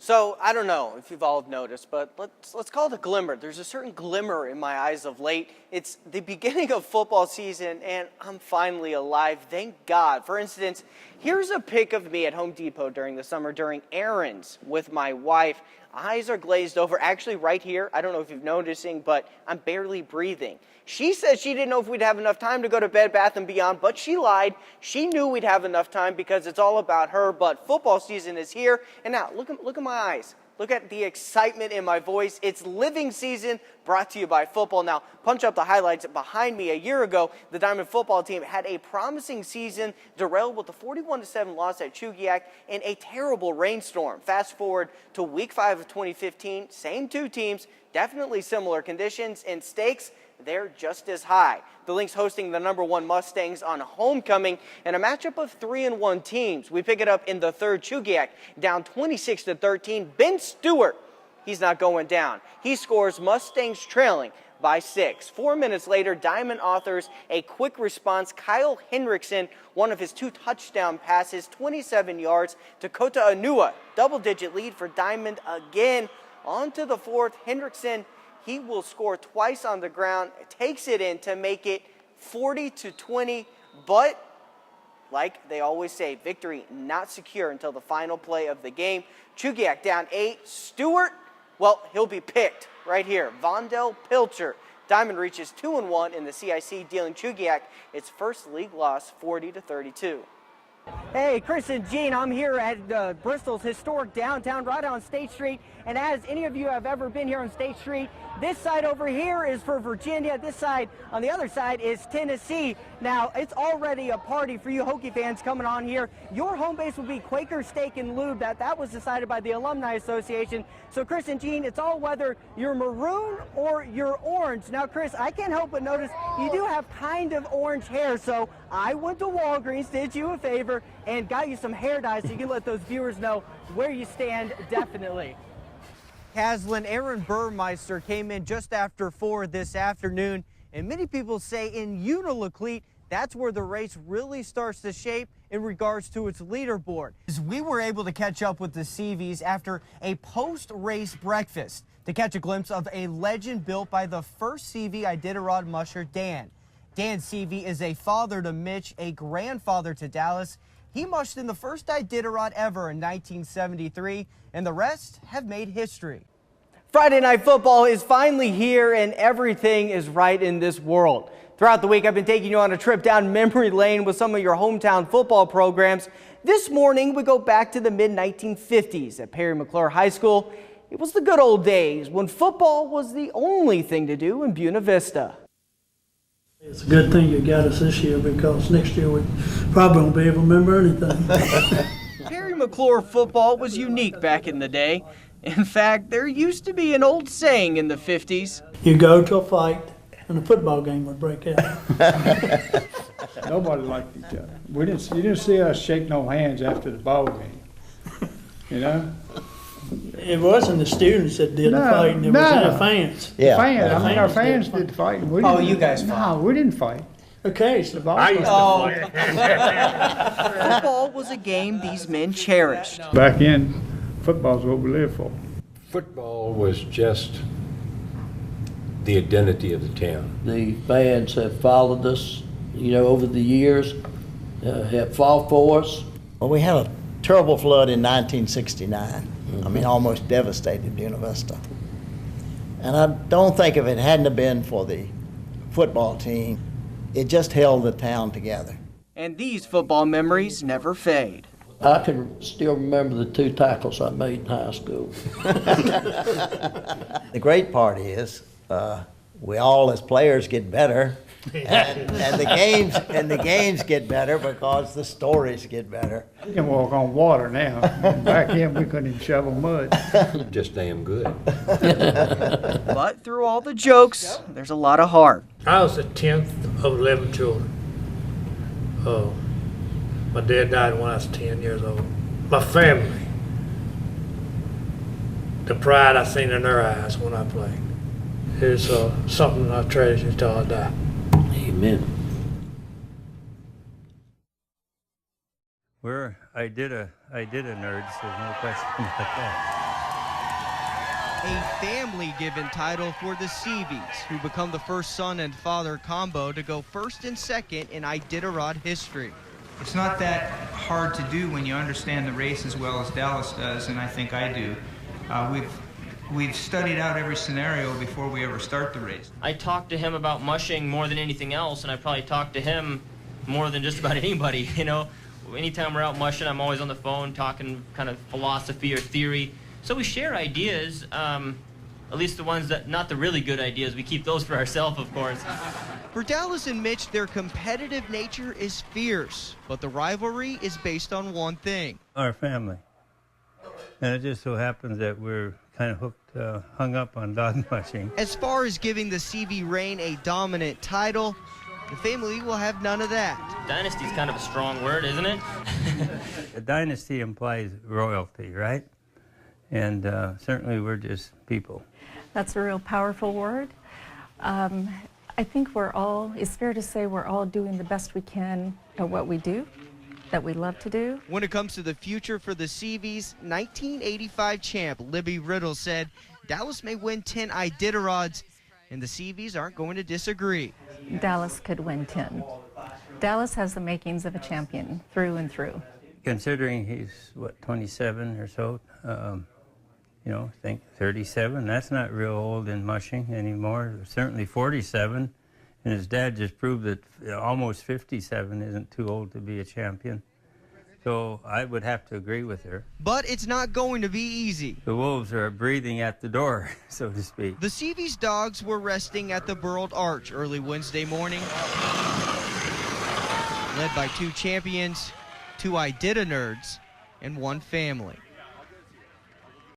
So, I don't know if you've all noticed, but let's call it a glimmer. There's a certain glimmer in my eyes of late. It's the beginning of football season, and I'm finally alive, thank God. For instance, here's a pic of me at Home Depot during the summer doing errands with my wife. Eyes are glazed over, actually right here. I don't know if you're noticing, but I'm barely breathing. She said she didn't know if we'd have enough time to go to Bed Bath & Beyond, but she lied. She knew we'd have enough time because it's all about her, but football season is here. And now, look at my eyes. Look at the excitement in my voice. It's living season, brought to you by football. Now, punch up the highlights behind me. A year ago, the Diamond football team had a promising season, derailed with a 41-7 loss at Chugiak in a terrible rainstorm. Fast forward to week 5 of 2015, same two teams, definitely similar conditions, and stakes, they're just as high. The Lynx hosting the #1 Mustangs on homecoming and a matchup of 3-1 teams. We pick it up in the third. Chugiak down 26-13. Ben Stewart, he's not going down. He scores, Mustangs trailing by 6. 4 minutes later, Diamond authors a quick response. Kyle Hendrickson, one of his 2 touchdown passes, 27 yards to Kota Anua. Double-digit lead for Diamond again. On to the fourth. Hendrickson, he will score twice on the ground, takes it in to make it 40-20, but like they always say, victory not secure until the final play of the game. Chugiak down 8. Stewart, well, he'll be picked right here. Vondell Pilcher. Diamond reaches 2-1 in the CIC, dealing Chugiak its first league loss, 40-32. Hey, Chris and Gene, I'm here at Bristol's historic downtown, right on State Street. And as any of you have ever been here on State Street, this side over here is for Virginia. This side on the other side is Tennessee. Now, it's already a party for you Hokie fans coming on here. Your home base will be Quaker Steak and Lube. That was decided by the Alumni Association. So, Chris and Gene, it's all whether you're maroon or you're orange. Now, Chris, I can't help but notice you do have kind of orange hair. So I went to Walgreens, did you a favor, and got you some hair dye so you can let those viewers know where you stand, definitely. Haslin, Aaron Burmeister came in just after 4 this afternoon, and many people say in Uniloclete, that's where the race really starts to shape in regards to its leaderboard. We were able to catch up with the CVs after a post-race breakfast to catch a glimpse of a legend built by the first CV Iditarod musher, Dan. Dan CV is a father to Mitch, a grandfather to Dallas. He mushed in the first Iditarod ever in 1973, and the rest have made history. Friday Night Football is finally here, and everything is right in this world. Throughout the week, I've been taking you on a trip down memory lane with some of your hometown football programs. This morning, we go back to the mid-1950s at Perry McClure High School. It was the good old days when football was the only thing to do in Buena Vista. It's a good thing you got us this year because next year we probably won't be able to remember anything. Perry McClure football was unique back in the day. In fact, there used to be an old saying in the 50s. You go to a fight and a football game would break out. Nobody liked each other. You didn't see us shake no hands after the ball game, you know? It wasn't the students that did the fighting, it was our fans. Yeah. Fans. I mean, our fans did the fighting. You guys fought? No, we didn't fight. Okay, so I used to fight. Football was a game these men cherished. Back in, football's what we live for. Football was just the identity of the town. The fans have followed us, you know, over the years, have fought for us. Well, we had a terrible flood in 1969. I mean, almost devastated Buena Vista. And I don't think if it hadn't have been for the football team, it just held the town together. And these football memories never fade. I can still remember the 2 tackles I made in high school. The great part is we all as players get better, and the games get better because the stories get better. We can walk on water now. Back then we couldn't even shovel mud. Just damn good. But through all the jokes, there's a lot of heart. I was the 10th of 11 children. My dad died when I was 10 years old. My family, the pride I seen in their eyes when I played, is something I treasure till I die. Amen. I did a nerds, there's no question about that. A family-given title for the Seavies, who become the first son and father combo to go first and second in Iditarod history. It's not that hard to do when you understand the race as well as Dallas does, and I think I do. We've studied out every scenario before we ever start the race. I talk to him about mushing more than anything else, and I probably talk to him more than just about anybody, you know. Anytime we're out mushing, I'm always on the phone talking kind of philosophy or theory. So we share ideas, at least the ones that, not the really good ideas, we keep those for ourselves, of course. For Dallas and Mitch, their competitive nature is fierce, but the rivalry is based on one thing. Our family. And it just so happens that we're kind of hung up on dog mushing. As far as giving the CV reign a dominant title, the family will have none of that. Dynasty's kind of a strong word, isn't it? A dynasty implies royalty, right? And certainly we're just people. That's a real powerful word. I think it's fair to say we're all doing the best we can at what we do, that we love to do. When it comes to the future for the Seavies, 1985 champ Libby Riddle said Dallas may win 10 Iditarods, and the Seavies aren't going to disagree. Dallas could win 10. Dallas has the makings of a champion through and through. Considering he's, 27 or so, you know, I think 37, that's not real old in mushing anymore. Certainly 47, and his dad just proved that almost 57 isn't too old to be a champion. So I would have to agree with her. But it's not going to be easy. The wolves are breathing at the door, so to speak. The Seavies dogs were resting at the Burled Arch early Wednesday morning, led by two champions, two Idita nerds, and one family.